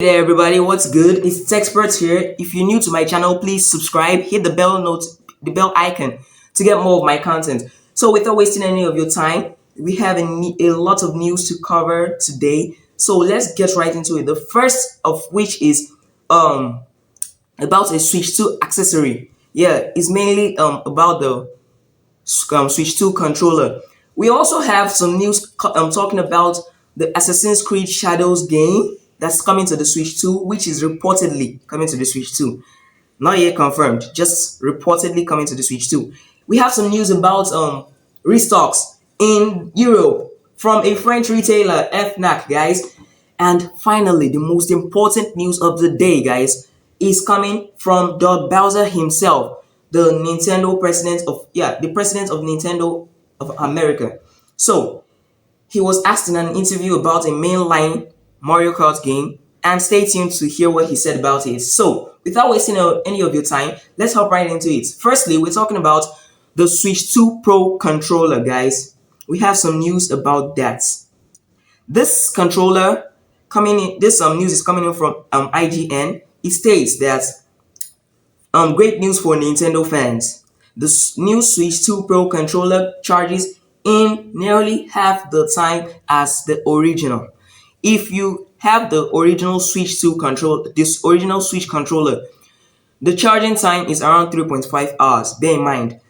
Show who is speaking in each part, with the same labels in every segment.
Speaker 1: Hey there everybody, what's good? It's Experts here. If you're new to my channel, please subscribe, hit the bell icon to get more of my content. So without wasting any of your time, we have a lot of news to cover today. So let's get right into it. The first of which is about a Switch 2 accessory. Yeah, it's mainly about the Switch 2 controller. We also have some news talking about the Assassin's Creed Shadows game that's coming to the Switch 2, which is reportedly coming to the Switch 2. Not yet confirmed, just reportedly coming to the Switch 2. We have some news about restocks in Europe from a French retailer, FNAC, guys. And finally, the most important news of the day, guys, is coming from Doug Bowser himself, the the president of Nintendo of America. So he was asked in an interview about a mainline Mario Kart game, and stay tuned to hear what he said about it. So, without wasting any of your time, let's hop right into it. Firstly, we're talking about the Switch 2 Pro controller, guys. We have some news about that. This controller coming in, this news is coming in from IGN. It states that great news for Nintendo fans. The new Switch 2 Pro controller charges in nearly half the time as the original. If you have the original Switch 2 this original Switch controller, the charging time is around 3.5 hours. Bear in mind,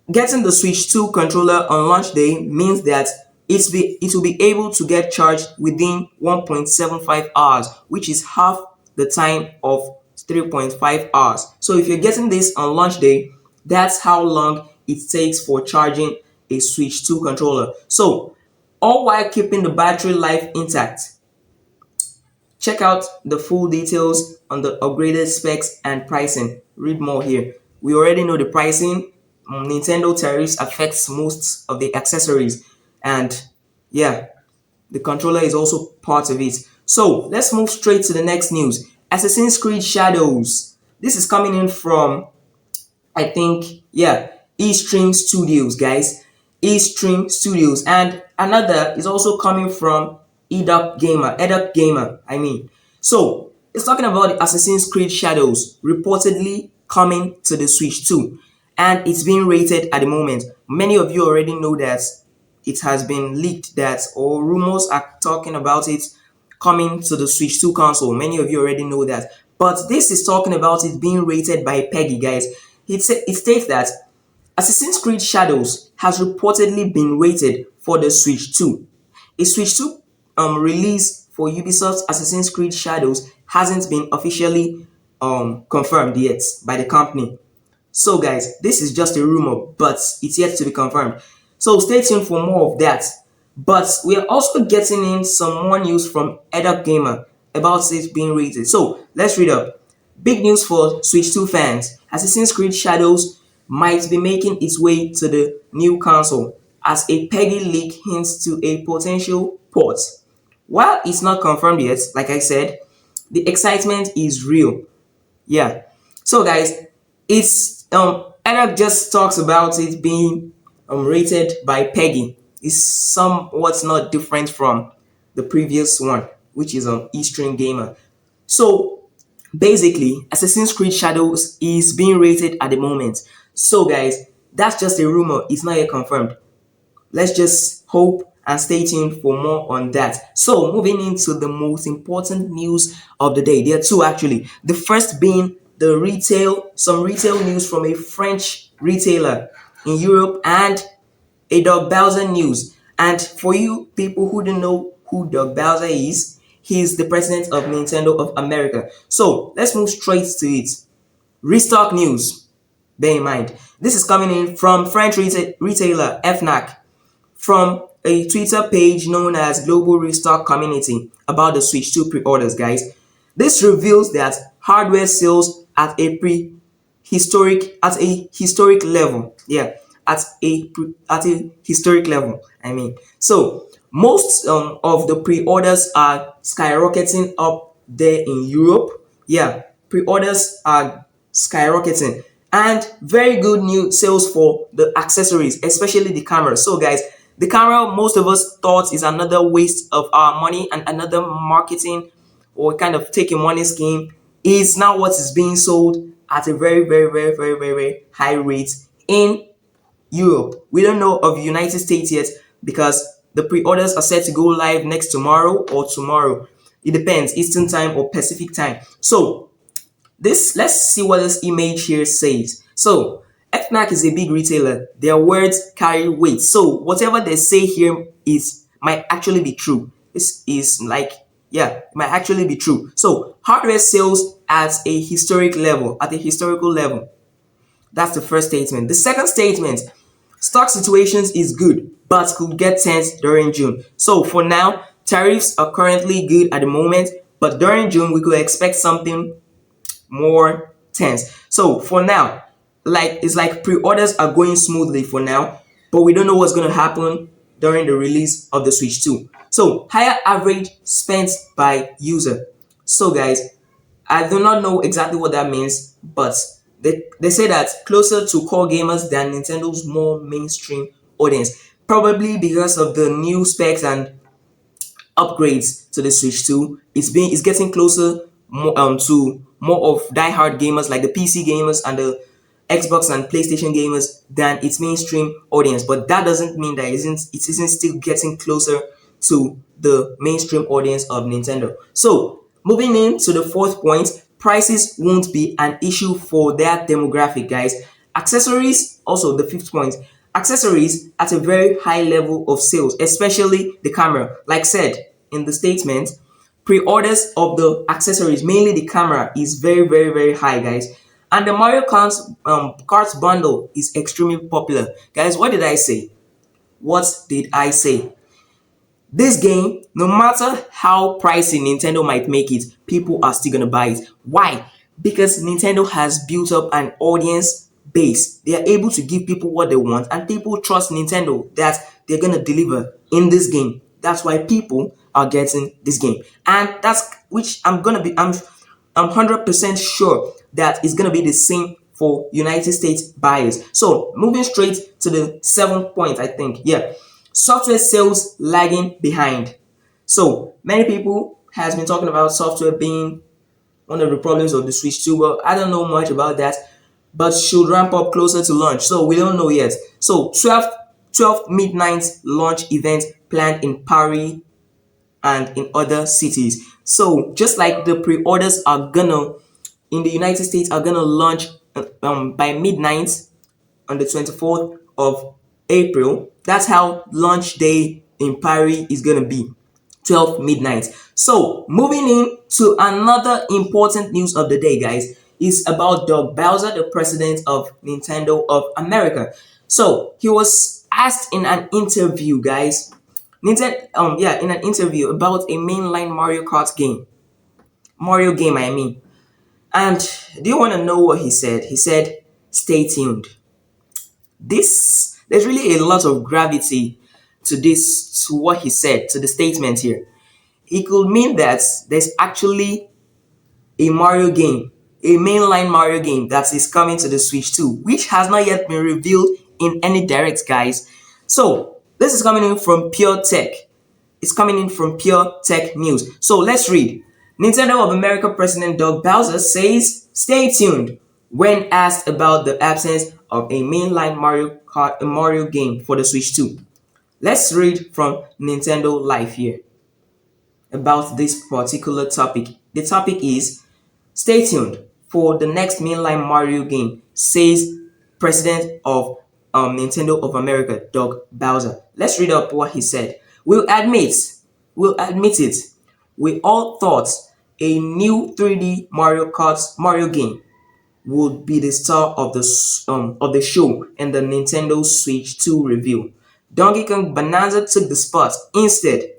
Speaker 1: getting the Switch 2 controller on launch day means that it will be able to get charged within 1.75 hours, which is half the time of 3.5 hours. So if you're getting this on launch day, that's how long it takes for charging a Switch 2 controller. So all while keeping the battery life intact. Check out the full details on the upgraded specs and pricing. Read more here. We already know the pricing. Nintendo tariffs affects most of the accessories, and yeah, the controller is also part of it. So let's move straight to the next news. Assassin's Creed Shadows. This is coming in from, I think, yeah, Eastream Studios, guys. Eastream Studios, and another is also coming from Eduk Gamer. So it's talking about the Assassin's Creed Shadows reportedly coming to the Switch 2, and it's being rated at the moment. Many of you already know that it has been leaked that, or rumors are talking about it coming to the Switch 2 console. Many of you already know that, but this is talking about it being rated by Peggy, guys. It states that Assassin's Creed Shadows has reportedly been rated for the Switch 2. A Switch 2 release for Ubisoft's Assassin's Creed Shadows hasn't been officially confirmed yet by the company. So guys, this is just a rumor, but it's yet to be confirmed. So stay tuned for more of that. But we are also getting in some more news from Eduk Gamer about it being rated. So let's read up. Big news for Switch 2 fans. Assassin's Creed Shadows might be making its way to the new console as a Peggy leak hints to a potential port. While it's not confirmed yet, like I said, the excitement is real. Yeah. So guys, it's Eduk just talks about it being rated by Peggy. It's somewhat not different from the previous one, which is on Eastern Gamer. So basically, Assassin's Creed Shadows is being rated at the moment. So guys, that's just a rumor. It's not yet confirmed. Let's just hope and stay tuned for more on that. So moving into the most important news of the day. There are two actually. The first being some retail news from a French retailer in Europe, and a Doug Bowser news. And for you people who don't know who Doug Bowser is, he's the president of Nintendo of America. So let's move straight to it. Restock news. Bear in mind, this is coming in from French retailer FNAC, from a Twitter page known as Global Restock Community, about the Switch 2 pre-orders, guys. This reveals that hardware sales at a historic level. Yeah, at a historic level. So most of the pre-orders are skyrocketing up there in Europe. Yeah, pre-orders are skyrocketing, and very good new sales for the accessories, especially the camera. So guys, the camera, most of us thought, is another waste of our money and another marketing or kind of take a money scheme is now what is being sold at a very, very, very, very, very, very high rate in Europe. We don't know of United States yet because the pre-orders are set to go live next tomorrow or tomorrow. It depends, Eastern time or Pacific time. So this, let's see what this image here says. So FNAC is a big retailer. Their words carry weight. So whatever they say here is might actually be true. This is like, yeah, it might actually be true. So hardware sales at a historical level. That's the first statement. The second statement, stock situations is good, but could get tense during June. So for now, tariffs are currently good at the moment, but during June, we could expect something more tense. So for now, like it's like pre-orders are going smoothly for now, but we don't know what's going to happen during the release of the Switch 2. So higher average spent by user. So guys, I do not know exactly what that means, but they say that closer to core gamers than Nintendo's more mainstream audience. Probably because of the new specs and upgrades to the Switch 2. It's getting closer to more of die-hard gamers like the PC gamers and the Xbox and PlayStation gamers than its mainstream audience. But that doesn't mean that it isn't still getting closer to the mainstream audience of Nintendo. So moving into the fourth point, prices won't be an issue for that demographic, guys. Accessories, also the fifth point, accessories at a very high level of sales, especially the camera. Like said in the statement, pre-orders of the accessories, mainly the camera, is very, very, very high, guys. And the Mario Kart bundle is extremely popular. Guys, what did I say? What did I say? This game, no matter how pricey Nintendo might make it, people are still gonna buy it. Why? Because Nintendo has built up an audience base. They are able to give people what they want, and people trust Nintendo that they're gonna deliver in this game. That's why people are getting this game, and that's which I'm 100% sure that it's gonna be the same for United States buyers. So moving straight to the seventh point, I think, yeah, software sales lagging behind. So many people has been talking about software being one of the problems of the Switch 2, but I don't know much about that, but should ramp up closer to launch. So we don't know yet. So 12 midnight launch event planned in Paris and in other cities. So just like the pre-orders are gonna in the United States are gonna launch by midnight on the 24th of April. That's how launch day in Paris is gonna be, 12 midnight. So moving in to another important news of the day, guys, is about Doug Bowser, the president of Nintendo of America. So he was asked in an interview, guys, in an interview about a mainline Mario Kart game, Mario game, I mean. And do you want to know what he said? He said, "Stay tuned." There's really a lot of gravity to what he said, to the statement here. It could mean that there's actually a Mario game, a mainline Mario game that is coming to the Switch 2, which has not yet been revealed in any direct, guys. So this is coming in from Pure Tech. It's coming in from Pure Tech News. So let's read. Nintendo of America President Doug Bowser says, "Stay tuned," when asked about the absence of a mainline Mario game for the Switch 2. Let's read from Nintendo Live here about this particular topic. The topic is, "Stay tuned for the next mainline Mario game," says President of Nintendo of America, Doug Bowser. Let's read up what he said. We'll admit it. We all thought a new 3D Mario game would be the star of the show in the Nintendo Switch 2 review. Donkey Kong Bonanza took the spot instead.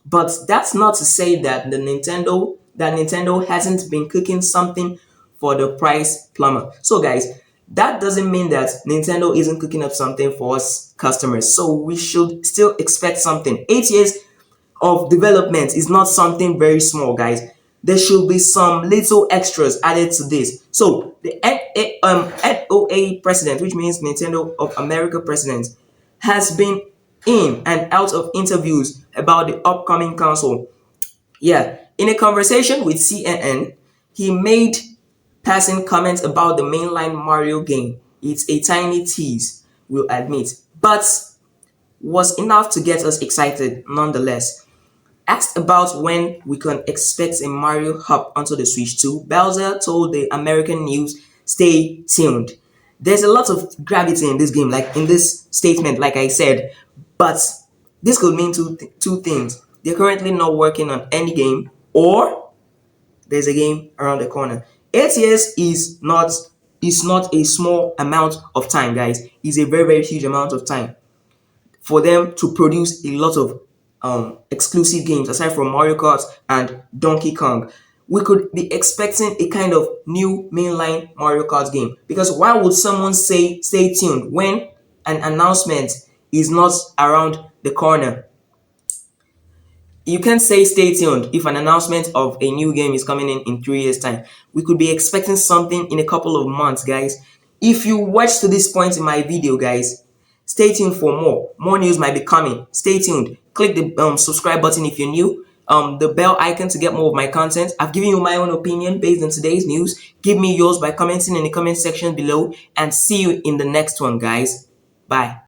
Speaker 1: But that's not to say that Nintendo hasn't been cooking something for the price plumber. So guys, that doesn't mean that Nintendo isn't cooking up something for us customers. So we should still expect something. 8 years of development is not something very small, guys. There should be some little extras added to this. So the NOA president, which means Nintendo of America president, has been in and out of interviews about the upcoming console. Yeah, In a conversation with CNN, he made passing comments about the mainline Mario game. It's a tiny tease, we'll admit, but was enough to get us excited nonetheless. Asked about when we can expect a Mario hop onto the Switch 2, Bowser told the American News, "Stay tuned." There's a lot of gravity in this game, like in this statement, like I said, but this could mean two things. They're currently not working on any game, or there's a game around the corner. 8 years is not a small amount of time, guys. It's a very, very huge amount of time for them to produce a lot of exclusive games aside from Mario Kart and Donkey Kong. We could be expecting a kind of new mainline Mario Kart game, because why would someone say stay tuned when an announcement is not around the corner? You can't say stay tuned if an announcement of a new game is coming in 3 years time. We could be expecting something in a couple of months, guys. If you watch to this point in my video, guys, stay tuned for more news might be coming. Stay tuned. Click the subscribe button if you're new, the bell icon to get more of my content. I've given you my own opinion based on today's news. Give me yours by commenting in the comment section below, and see you in the next one, guys. Bye.